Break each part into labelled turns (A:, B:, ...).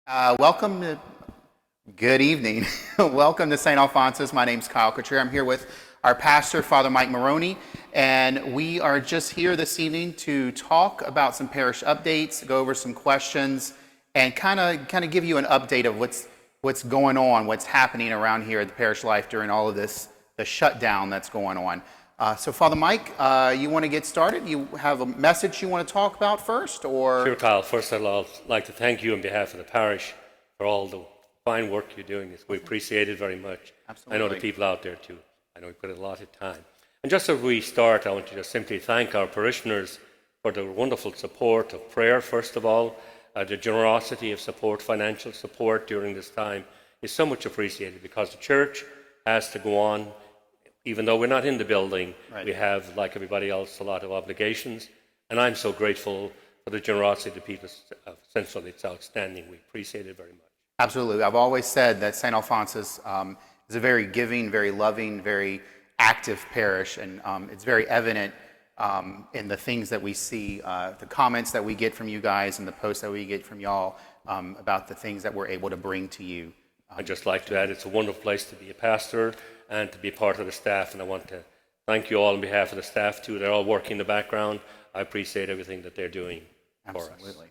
A: Welcome to, good evening. Welcome to St. Alphonsus. My name's Kyle Couture. I'm here with our pastor, Father Mike Maroney, and we are just here this evening to talk about some parish updates, go over some questions, and kind of give you an update of what's going on, what's happening around here at the parish life during all of this, the shutdown that's going on. So, Father Mike, you want to get started? You have a message you want to talk about first, or?
B: Sure, Kyle. First, I'd like to thank you on behalf of the parish for all the fine work you're doing. We appreciate it very much.
A: Absolutely.
B: I know the people out there too. I know you put a lot of time. And just as we start, I want to just simply thank our parishioners for the wonderful support of prayer, first of all. The generosity of support, financial support during this time is so much appreciated because the church has to go on. Even though we're not in the building,
A: Right.
B: We have, like everybody else, a lot of obligations. And I'm so grateful for the generosity of the people of Central. It's outstanding. We appreciate it very much.
A: Absolutely. I've always said that St. Alphonsus is a very giving, very loving, very active parish, and it's very evident in the things that we see, the comments that we get from you guys and the posts that we get from y'all about the things that we're able to bring to you.
B: I'd just like to add it's a wonderful place to be a pastor and to be part of the staff, and I want to thank you all on behalf of the staff too. They're all working in the background. I appreciate everything that they're doing for us.
A: Absolutely.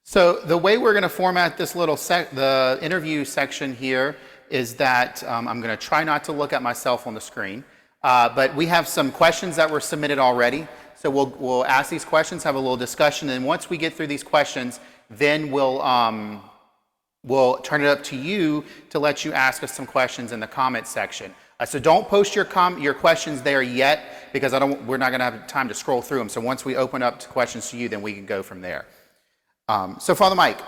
A: So the way we're going to format this little the interview section here is that I'm going to try not to look at myself on the screen, but we have some questions that were submitted already. So we'll ask these questions, have a little discussion, and once we get through these questions, then we'll turn it up to you to let you ask us some questions in the comment section. So don't post your questions there yet, because we're not going to have time to scroll through them. So once we open up to questions to you, then we can go from there. So Father Mike,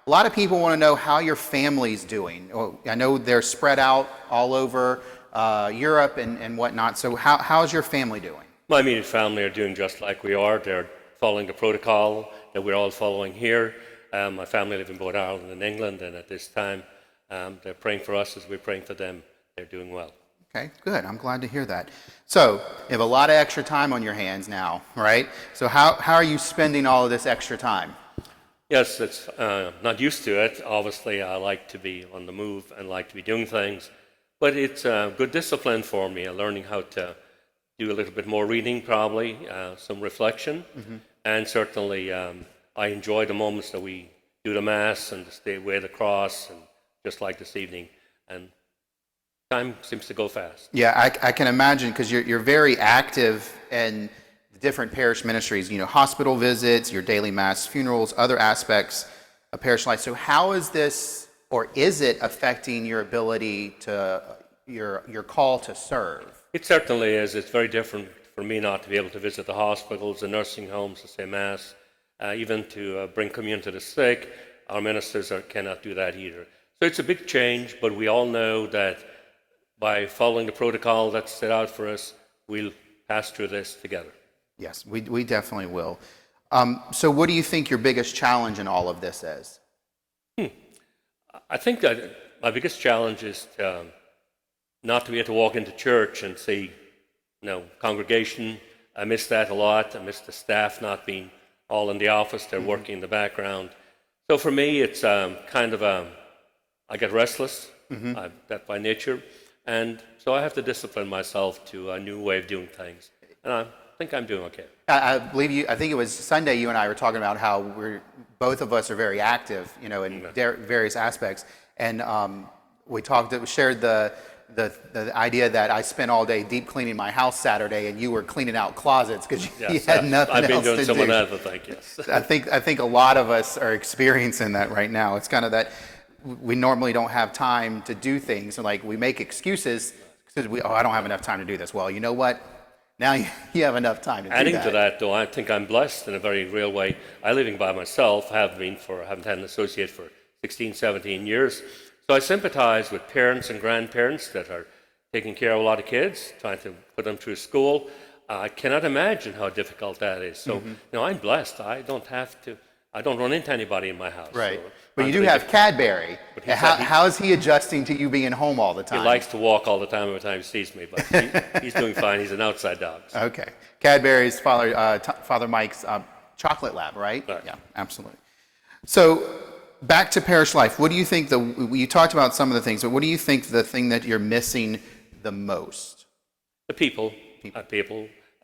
A: a lot of people want to know how your family's doing. I know they're spread out all over Europe and whatnot. So how's your family doing?
B: My immediate family are doing just like we are. They're following the protocol that we're all following here. My family live in both Ireland and England, and at this time, they're praying for us as we're praying for them. They're doing well.
A: Okay, good. I'm glad to hear that. So you have a lot of extra time on your hands now, right? So how are you spending all of this extra time?
B: Yes, it's not used to it. Obviously, I like to be on the move and like to be doing things, but it's good discipline for me. Learning how to do a little bit more reading, probably some reflection, and certainly I enjoy the moments that we do the Mass and stay away the cross, and just like this evening, and time seems to go fast.
A: Yeah, I can imagine, because you're very active in the different parish ministries, hospital visits, your daily Mass, funerals, other aspects of parish life. So how is this, or is it affecting your ability to, your call to serve?
B: It certainly is. It's very different for me not to be able to visit the hospitals, the nursing homes, to say Mass, even to bring communion to the sick. Our ministers cannot do that either. So it's a big change, but we all know that by following the protocol that's set out for us, we'll pass through this together.
A: Yes, we definitely will. So what do you think your biggest challenge in all of this is?
B: I think that my biggest challenge is not to be able to walk into church and see, congregation. I miss that a lot. I miss the staff not being all in the office. They're working in the background. So for me, it's I get restless, that by nature. And so I have to discipline myself to a new way of doing things. And I think I'm doing okay.
A: I believe I think it was Sunday you and I were talking about how both of us are very active, in various aspects. And we shared the idea that I spent all day deep cleaning my house Saturday, and you were cleaning out closets because you had nothing else to do.
B: I've been doing some of that, I think, yes.
A: I think a lot of us are experiencing that right now. It's kind of that we normally don't have time to do things, and we make excuses because I don't have enough time to do this. Well, you know what? Now you have enough time to do that.
B: Adding to that, though, I think I'm blessed in a very real way. I'm living by myself, haven't had an associate for 16, 17 years. So I sympathize with parents and grandparents that are taking care of a lot of kids, trying to put them through school. I cannot imagine how difficult that is. So, I'm blessed. I don't run into anybody in my house.
A: Right.
B: So
A: but you do have Cadbury. How is he adjusting to you being home all the time?
B: He likes to walk all the time every time he sees me, but he's doing fine. He's an outside dog. So.
A: Okay. Cadbury is Father Mike's chocolate lab, right?
B: Right.
A: Yeah, absolutely. So back to Parish Life. What do you think you talked about some of the things, but what do you think the thing that you're missing the most?
B: The people,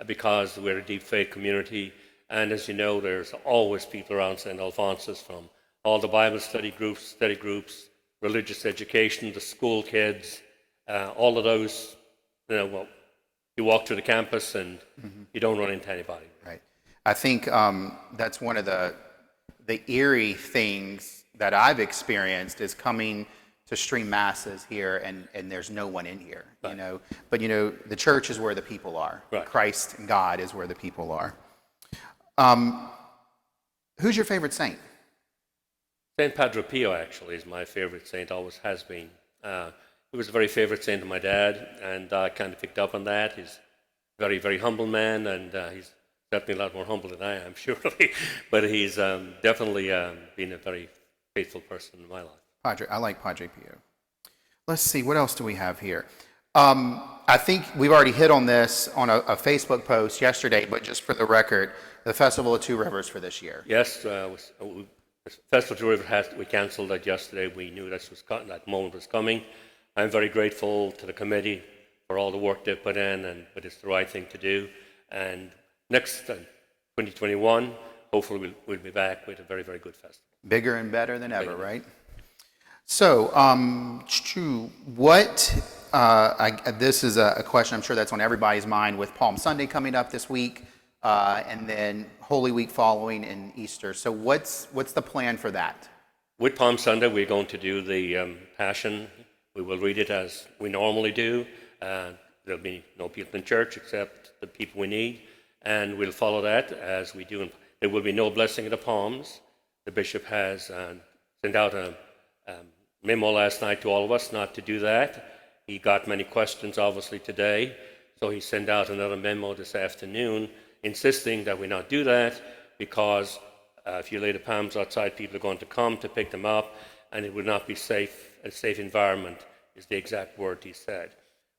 B: because we're a deep faith community, and as you know, there's always people around St. Alphonsus from all the Bible study groups, religious education, the school kids, all of those. Well, you walk through the campus and you don't run into anybody.
A: Right. I think that's one of the eerie things that I've experienced is coming to stream masses here and there's no one in here,
B: Right.
A: But the church is where the people are.
B: Right.
A: Christ and God is where the people are. Who's your favorite saint?
B: Saint Padre Pio actually is my favorite saint, always has been. He was a very favorite saint of my dad, and I kind of picked up on that. He's a very, very humble man, and he's certainly a lot more humble than I am, surely. But he's definitely been a very faithful person in my life.
A: I like Padre Pio. Let's see, what else do we have here? I think we've already hit on this on a Facebook post yesterday, but just for the record, the Festival of Two Rivers for this year.
B: Yes, the Festival of Two Rivers, we cancelled that yesterday. We knew that moment was coming. I'm very grateful to the committee for all the work they've put in, but it's the right thing to do. And next 2021, hopefully we'll be back with a very, very good festival.
A: Bigger and better than ever,
B: Bigger.
A: right? So, this is a question I'm sure that's on everybody's mind with Palm Sunday coming up this week, and then Holy Week following and Easter. So what's the plan for that?
B: With Palm Sunday, we're going to do the Passion. We will read it as we normally do. There'll be no people in church except the people we need, and we'll follow that as we do. There will be no blessing of the palms. The bishop has sent out a memo last night to all of us not to do that. He got many questions, obviously, today, so he sent out another memo this afternoon insisting that we not do that because if you lay the palms outside, people are going to come to pick them up, and it would not be safe. A safe environment is the exact word he said.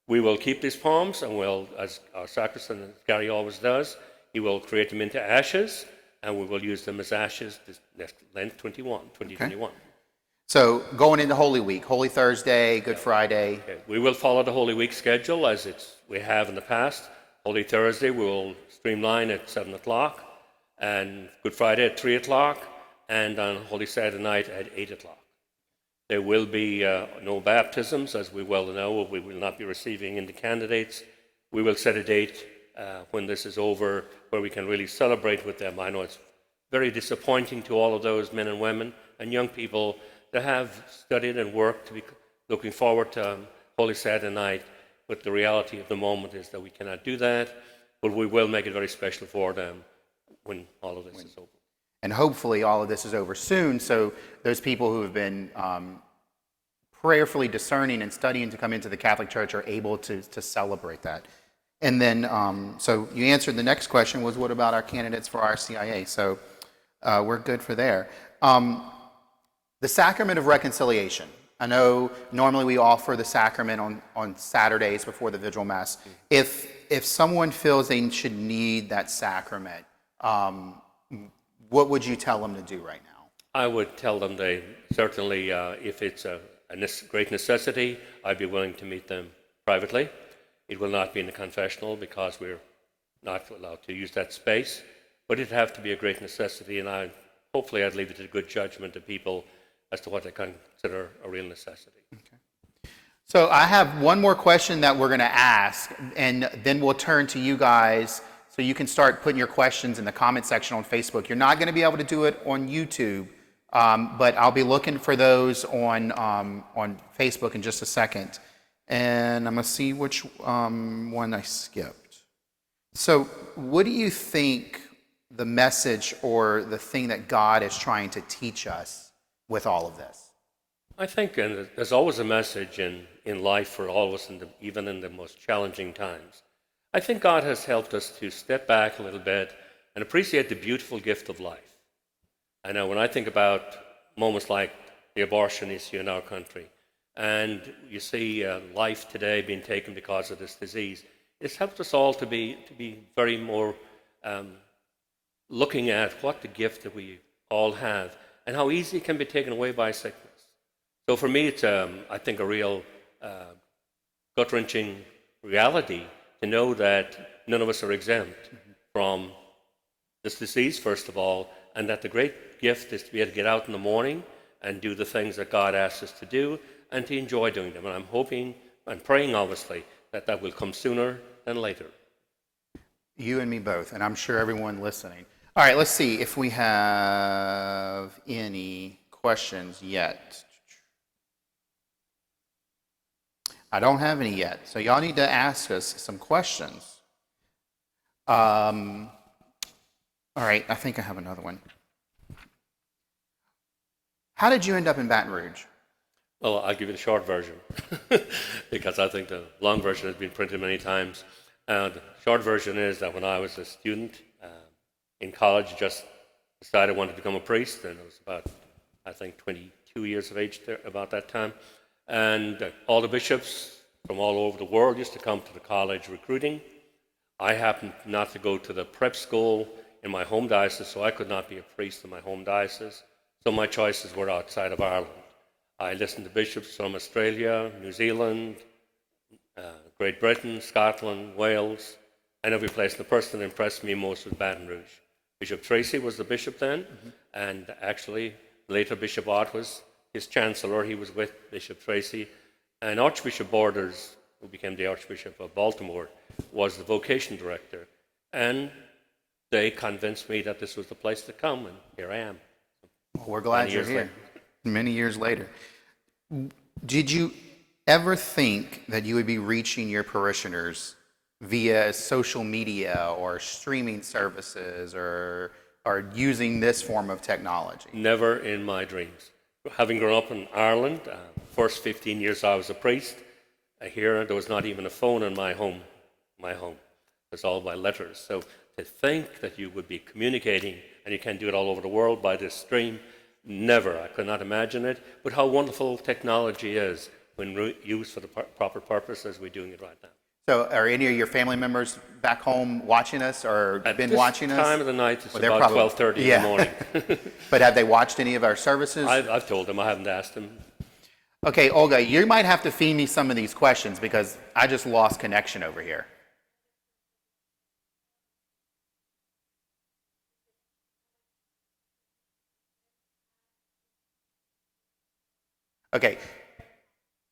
B: We will keep these palms, and we'll, as our sacristan, as Gary always does, he will create them into ashes, and we will use them as ashes this next Lent 2021.
A: Okay. So going into Holy Week, Holy Thursday, Good Friday.
B: Okay. We will follow the Holy Week schedule as we have in the past. Holy Thursday we will streamline at 7 o'clock, and Good Friday at 3 o'clock, and on Holy Saturday night at 8 o'clock. There will be no baptisms, as we well know. We will not be receiving in the candidates. We will set a date when this is over where we can really celebrate with them. I know it's very disappointing to all of those men and women and young people that have studied and worked to be looking forward to Holy Saturday night, but the reality of the moment is that we cannot do that, but we will make it very special for them when all of this is over.
A: And hopefully all of this is over soon, so those people who have been prayerfully discerning and studying to come into the Catholic Church are able to celebrate that. And then, so you answered the next question was, what about our candidates for RCIA? So we're good for there. The Sacrament of Reconciliation. I know normally we offer the sacrament on Saturdays before the Vigil Mass. If someone feels they should need that sacrament, what would you tell them to do right now?
B: I would tell them they certainly, if it's a great necessity, I'd be willing to meet them privately. It will not be in the confessional because we're not allowed to use that space, but it'd have to be a great necessity, and hopefully I'd leave it to good judgment of people as to what they consider a real necessity.
A: Okay. So I have one more question that we're going to ask, and then we'll turn to you guys so you can start putting your questions in the comment section on Facebook. You're not going to be able to do it on YouTube, but I'll be looking for those on Facebook in just a second. And I'm going to see which one I skipped. So what do you think the message or the thing that God is trying to teach us with all of this?
B: I think and there's always a message in life for all of us, even in the most challenging times. I think God has helped us to step back a little bit and appreciate the beautiful gift of life. I know when I think about moments like the abortion issue in our country, and you see life today being taken because of this disease, it's helped us all to be very more looking at what the gift that we all have and how easy it can be taken away by sickness. So for me, it's, I think, a real gut-wrenching reality to know that none of us are exempt from this disease, first of all, and that the great gift is to be able to get out in the morning and do the things that God asks us to do and to enjoy doing them. And I'm hoping and praying, obviously, that that will come sooner than later.
A: You and me both, and I'm sure everyone listening. All right, let's see if we have any questions yet. I don't have any yet, so y'all need to ask us some questions. All right, I think I have another one. How did you end up in Baton Rouge?
B: Well, I'll give you the short version because I think the long version has been printed many times. The short version is that when I was a student in college, just decided I wanted to become a priest, and I was about, I think, 22 years of age there, about that time. And all the bishops from all over the world used to come to the college recruiting. I happened not to go to the prep school in my home diocese, so I could not be a priest in my home diocese. So my choices were outside of Ireland. I listened to bishops from Australia, New Zealand, Great Britain, Scotland, Wales, and every place. The person that impressed me most was Baton Rouge. Bishop Tracy was the bishop then, and actually later Bishop Ott was his chancellor. He was with Bishop Tracy. And Archbishop Borders, who became the Archbishop of Baltimore, was the vocation director. And they convinced me that this was the place to come, and here I am.
A: Well, we're glad
B: Many
A: you're
B: years
A: here.
B: later.
A: Many years later. Did you ever think that you would be reaching your parishioners via social media or streaming services or using this form of technology?
B: Never in my dreams. Having grown up in Ireland, first 15 years I was a priest. Here there was not even a phone in my home. It was all by letters. So to think that you would be communicating, and you can do it all over the world by this stream, never. I could not imagine it. But how wonderful technology is when used for the proper purpose as we're doing it right now.
A: So are any of your family members back home watching us or been watching us?
B: At this time of the night, it's
A: Well, they're
B: about
A: probably-
B: 12:30
A: yeah.
B: in the morning.
A: But have they watched any of our services?
B: I've told them. I haven't asked them.
A: Okay, Olga, you might have to feed me some of these questions because I just lost connection over here. Okay,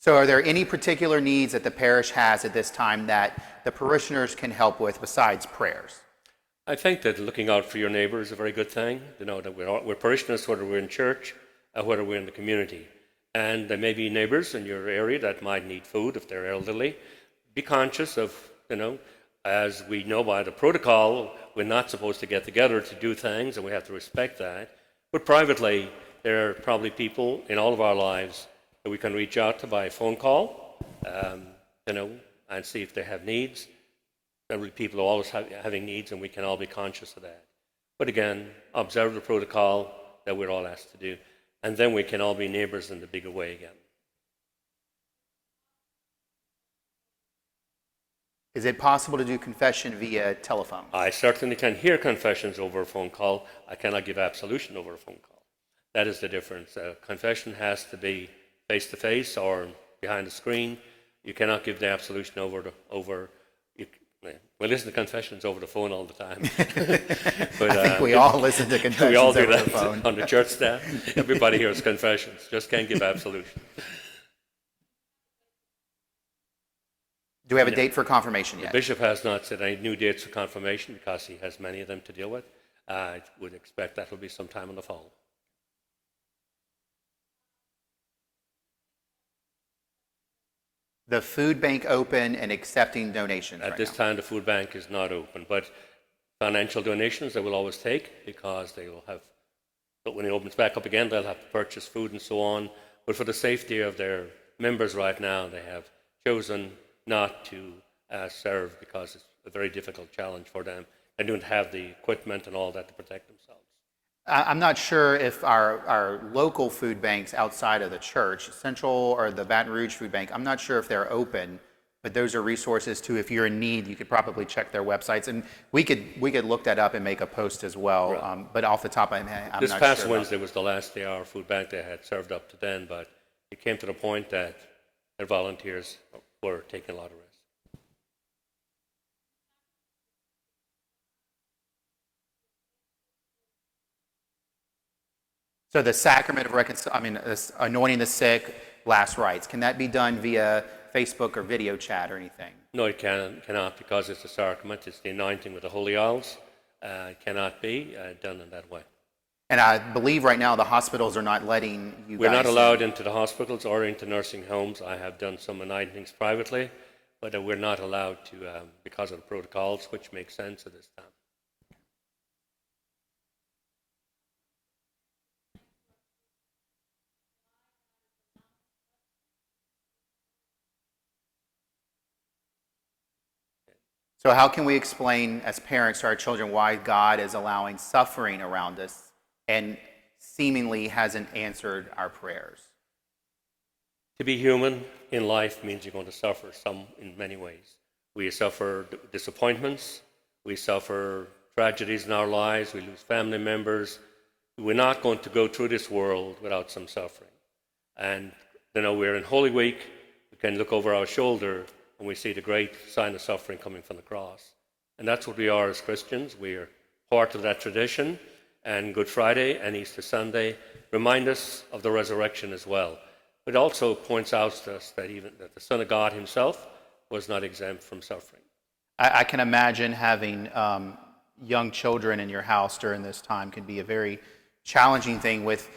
A: so are there any particular needs that the parish has at this time that the parishioners can help with besides prayers?
B: I think that looking out for your neighbour is a very good thing. You know, that we're parishioners, whether we're in church or whether we're in the community. And there may be neighbours in your area that might need food if they're elderly. Be conscious of, as we know by the protocol, we're not supposed to get together to do things, and we have to respect that. But privately, there are probably people in all of our lives that we can reach out to by phone call, and see if they have needs. There will be people who are always having needs, and we can all be conscious of that. But again, observe the protocol that we're all asked to do, and then we can all be neighbours in the bigger way again.
A: Is it possible to do confession via telephone?
B: I certainly can hear confessions over a phone call. I cannot give absolution over a phone call. That is the difference. Confession has to be face-to-face or behind a screen. You cannot give the absolution we listen to confessions over the phone all the time. But,
A: I think we all listen to confessions
B: we all do
A: over
B: that
A: the phone.
B: on the church staff. Everybody hears confessions, just can't give absolution.
A: Do we have a date for confirmation
B: The
A: yet?
B: bishop has not set any new dates for confirmation because he has many of them to deal with. I would expect that will be sometime in the fall.
A: The food bank open and accepting donations
B: At
A: right
B: this
A: now?
B: time, the food bank is not open, but financial donations they will always take because they will have, but when it opens back up again, they'll have to purchase food and so on. But for the safety of their members right now, they have chosen not to serve because it's a very difficult challenge for them. They don't have the equipment and all that to protect themselves.
A: I'm not sure if our local food banks outside of the church, Central or the Baton Rouge Food Bank, I'm not sure if they're open But those are resources too. If you're in need, you could probably check their websites, and we could look that up and make a post as well.
B: Right.
A: But off the top of my head, I'm
B: This
A: not
B: past
A: sure.
B: Wednesday was the last day our food bank they had served up to then, but it came to the point that their volunteers were taking a lot of risks.
A: So the sacrament of anointing the sick, last rites, can that be done via Facebook or video chat or anything?
B: No, it cannot, because it's a sacrament. It's the anointing with the holy oils. It cannot be done in that way.
A: And I believe right now the hospitals are not letting you
B: We're
A: guys
B: not allowed into the hospitals or into nursing homes. I have done some anointings privately, but we're not allowed to because of the protocols, which makes sense at this time.
A: So how can we explain as parents to our children why God is allowing suffering around us and seemingly hasn't answered our prayers?
B: To be human in life means you're going to suffer some in many ways. We suffer disappointments, we suffer tragedies in our lives, we lose family members. We're not going to go through this world without some suffering. And we're in Holy Week, we can look over our shoulder and we see the great sign of suffering coming from the cross. And that's what we are as Christians. We are part of that tradition, and Good Friday and Easter Sunday remind us of the resurrection as well. It also points out to us that even that the Son of God himself was not exempt from suffering.
A: I can imagine having young children in your house during this time can be a very challenging thing with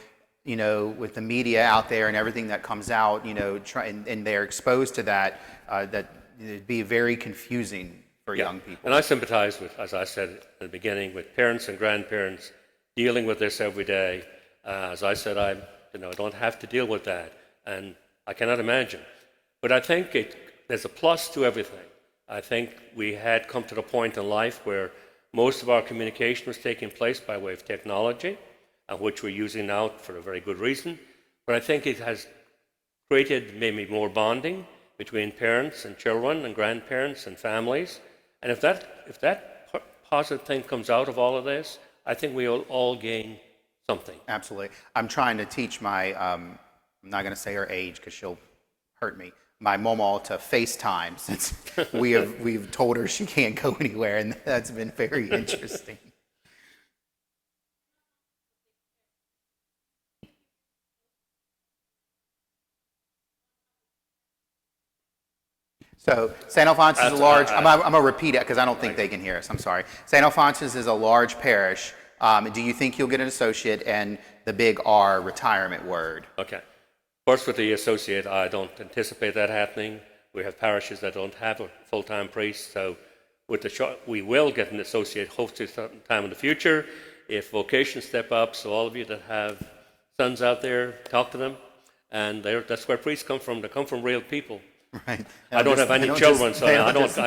A: with the media out there and everything that comes out, and they're exposed to that, that it'd be very confusing for young people.
B: And I sympathize with, as I said at the beginning, with parents and grandparents dealing with this every day. As I said, I don't have to deal with that, and I cannot imagine. But I think there's a plus to everything. I think we had come to the point in life where most of our communication was taking place by way of technology, and which we're using now for a very good reason. But I think it has created maybe more bonding between parents and children and grandparents and families. And if that positive thing comes out of all of this, I think we will all gain something.
A: Absolutely. I'm trying to teach my, I'm not going to say her age because she'll hurt me, my Momo to FaceTime, since we've told her she can't go anywhere, and that's been very interesting. So St. Alphonsus is a large, I'm going to repeat it because I don't think they can hear us, I'm sorry. St. Alphonsus is a large parish. Do you think you'll get an associate and the big R retirement word?
B: Okay. First, with the associate, I don't anticipate that happening. We have parishes that don't have a full-time priest, so we will get an associate hopefully sometime in the future if vocations step up. So all of you that have sons out there, talk to them, and that's where priests come from. They come from real people.
A: Right.
B: I don't have any children, so I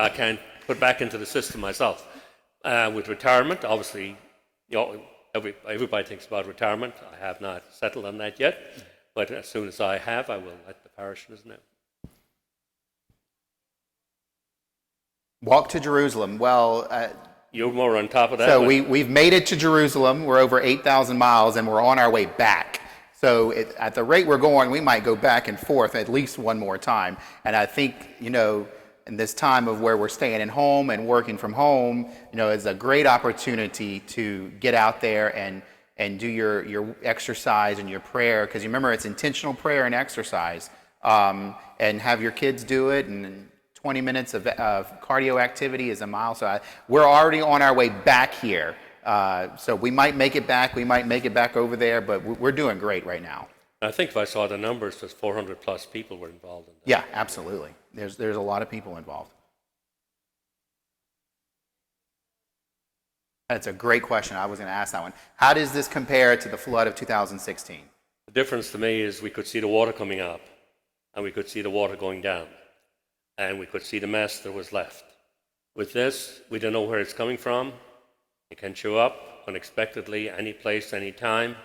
B: can't put back into the system myself. With retirement, obviously, everybody thinks about retirement. I have not settled on that yet, but as soon as I have, I will let the parishioners know.
A: Walk to Jerusalem. Well,
B: you're more on top of that.
A: So we've made it to Jerusalem. We're over 8,000 miles, and we're on our way back. So at the rate we're going, we might go back and forth at least one more time. And I think, in this time of where we're staying at home and working from home, is a great opportunity to get out there and do your exercise and your prayer. Because you remember, it's intentional prayer and exercise. And have your kids do it. And 20 minutes of cardio activity is a mile. So we're already on our way back here. So we might make it back, we might make it back over there, but we're doing great right now.
B: I think if I saw the numbers, there's 400 plus people were involved in that.
A: Yeah, absolutely. There's a lot of people involved. That's a great question. I was going to ask that one. How does this compare to the flood of 2016?
B: The difference to me is we could see the water coming up, and we could see the water going down, and we could see the mess that was left. With this, we don't know where it's coming from. It can show up unexpectedly, any place, any time.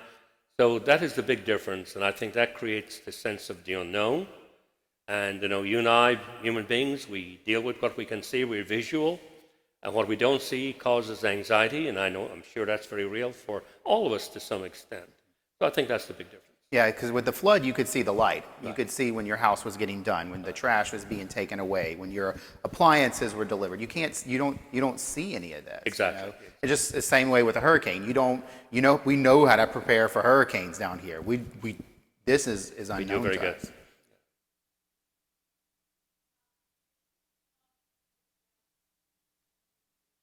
B: So that is the big difference, and I think that creates the sense of the unknown. And you and I, human beings, we deal with what we can see. We're visual, and what we don't see causes anxiety. And I'm sure that's very real for all of us to some extent. So I think that's the big difference.
A: Yeah, because with the flood, you could see the light. You could see when your house was getting done, when the trash was being taken away, when your appliances were delivered. You don't see any of this.
B: Exactly.
A: It's just the same way with a hurricane. We know how to prepare for hurricanes down here. This is unknown
B: We do very
A: to
B: good.
A: us.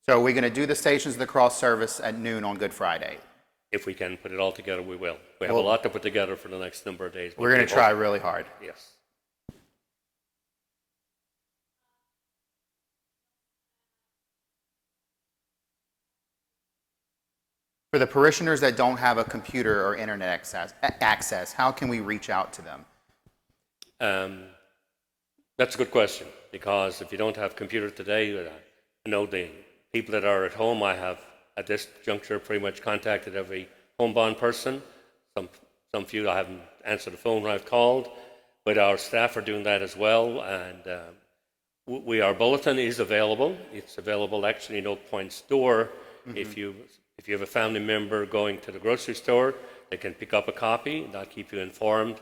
A: So we're going to do the Stations of the Cross service at noon on Good Friday.
B: If we can put it all together, we will. We have a lot to put together for the next number of days.
A: We're going to try really hard.
B: Yes.
A: For the parishioners that don't have a computer or internet access, how can we reach out to them?
B: That's a good question, because if you don't have computer today, the people that are at home, I have at this juncture pretty much contacted every homebound person. Some few I haven't answered the phone when I've called, but our staff are doing that as well. And our bulletin is available. It's available actually in Oak Point store. Mm-hmm. If you have a family member going to the grocery store, they can pick up a copy. That'll keep you informed.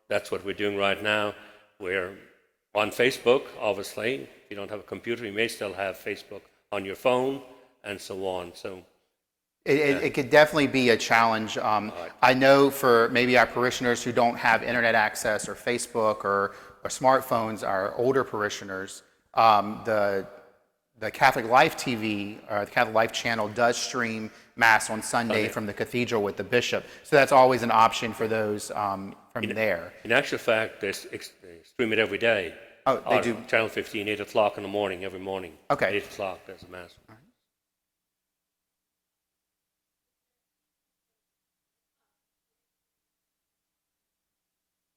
B: That's what we're doing right now. We're on Facebook, obviously. If you don't have a computer, you may still have Facebook on your phone, and so on. So
A: it could definitely be a challenge. I know for maybe our parishioners who don't have internet access or Facebook or smartphones, our older parishioners, the Catholic Life TV or the Catholic Life channel does stream Mass on Sunday from the cathedral with the bishop. So that's always an option for those from there.
B: In actual fact, they stream it every day.
A: Oh, they do?
B: Channel 15, 8 o'clock in the morning, every morning.
A: Okay.
B: 8 o'clock, there's a Mass.
A: All right.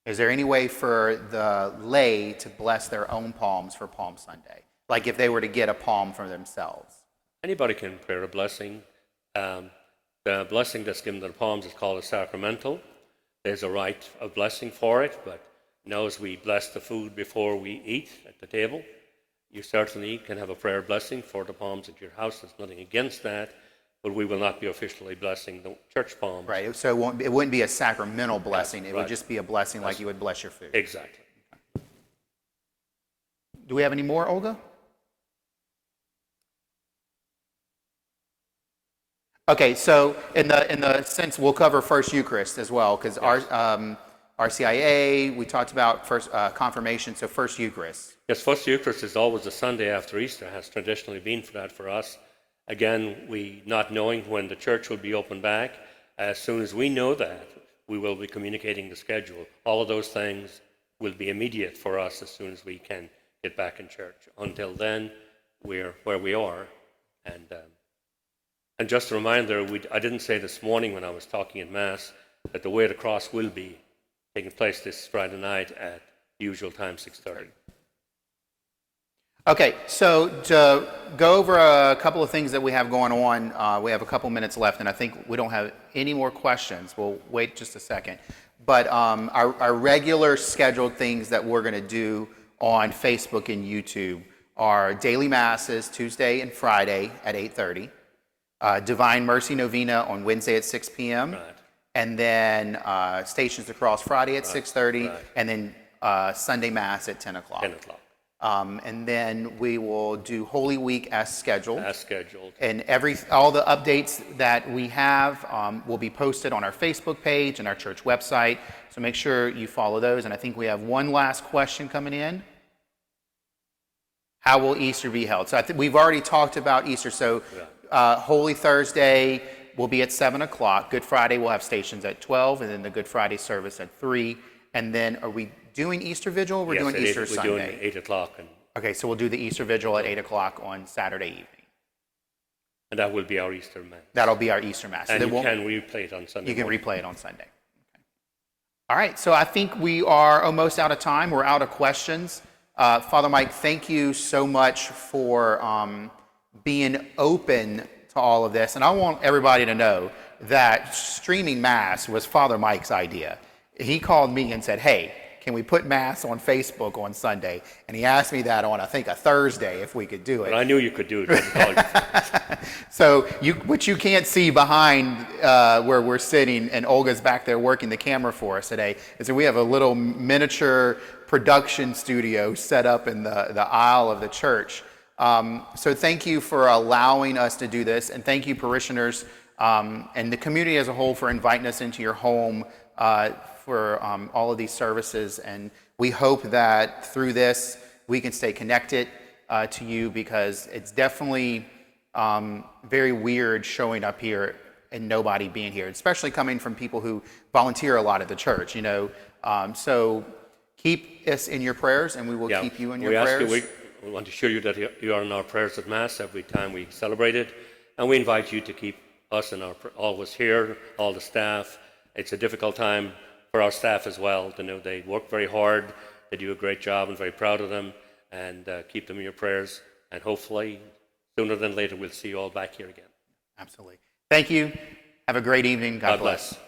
A: Is there any way for the lay to bless their own palms for Palm Sunday? Like if they were to get a palm for themselves?
B: Anybody can pray a blessing. The blessing that's given to the palms is called a sacramental. There's a rite of blessing for it, but as we bless the food before we eat at the table, you certainly can have a prayer blessing for the palms at your house. There's nothing against that, but we will not be officially blessing the church palms.
A: Right, so it wouldn't be a sacramental blessing. It would
B: right.
A: just be a blessing like you would bless your food.
B: Exactly.
A: Do we have any more, Olga? Okay, so in the sense, we'll cover First Eucharist as well, because RCIA, we talked about first confirmation, so First Eucharist.
B: Yes, First Eucharist is always the Sunday after Easter, has traditionally been for that for us. Again, we not knowing when the church will be open back. As soon as we know that, we will be communicating the schedule. All of those things will be immediate for us as soon as we can get back in church. Until then, we're where we are. And just a reminder, I didn't say this morning when I was talking at Mass that the Way of the Cross will be taking place this Friday night at the usual time, 6:30.
A: Okay, so to go over a couple of things that we have going on, we have a couple minutes left, and I think we don't have any more questions. We'll wait just a second. But our regular scheduled things that we're going to do on Facebook and YouTube are daily masses Tuesday and Friday at 8:30, Divine Mercy Novena on Wednesday at 6 p.m.,
B: Right.
A: and then Stations Across Friday at 6:30,
B: right.
A: and then Sunday Mass at 10 o'clock.
B: 10 o'clock.
A: And then we will do Holy Week as scheduled.
B: As scheduled.
A: And all the updates that we have will be posted on our Facebook page and our church website. So make sure you follow those. And I think we have one last question coming in. How will Easter be held? So we've already talked about Easter. So Holy Thursday will be at 7 o'clock. Good Friday we'll have stations at 12, and then the Good Friday service at 3. And then are we doing Easter Vigil? We're doing Easter Sunday.
B: We're doing 8 o'clock.
A: Okay, so we'll do the Easter Vigil at 8 o'clock on Saturday evening.
B: And that will be our Easter Mass.
A: That'll be our Easter Mass.
B: And you can replay it on Sunday.
A: You can
B: morning.
A: replay it on Sunday. Okay. All right, so I think we are almost out of time. We're out of questions. Father Mike, thank you so much for being open to all of this. And I want everybody to know that streaming Mass was Father Mike's idea. He called me and said, hey, can we put Mass on Facebook on Sunday? And he asked me that on, I think, a Thursday if we could do it.
B: But I knew you could do it. When I called you.
A: So what you can't see behind where we're sitting, and Olga's back there working the camera for us today, is that we have a little miniature production studio set up in the aisle of the church. So thank you for allowing us to do this, and thank you, parishioners, and the community as a whole, for inviting us into your home for all of these services. And we hope that through this we can stay connected to you, because it's definitely very weird showing up here and nobody being here, especially coming from people who volunteer a lot at the church, you know. So keep us in your prayers, and we will keep you in your prayers.
B: We want to assure you that you are in our prayers at Mass every time we celebrate it, and we invite you to keep us in our always here, all the staff. It's a difficult time for our staff as well. You know, they work very hard, they do a great job, and very proud of them, and keep them in your prayers, and hopefully sooner than later we'll see you all back here again.
A: Absolutely. Thank you. Have a great evening. God
B: bless.
A: bless.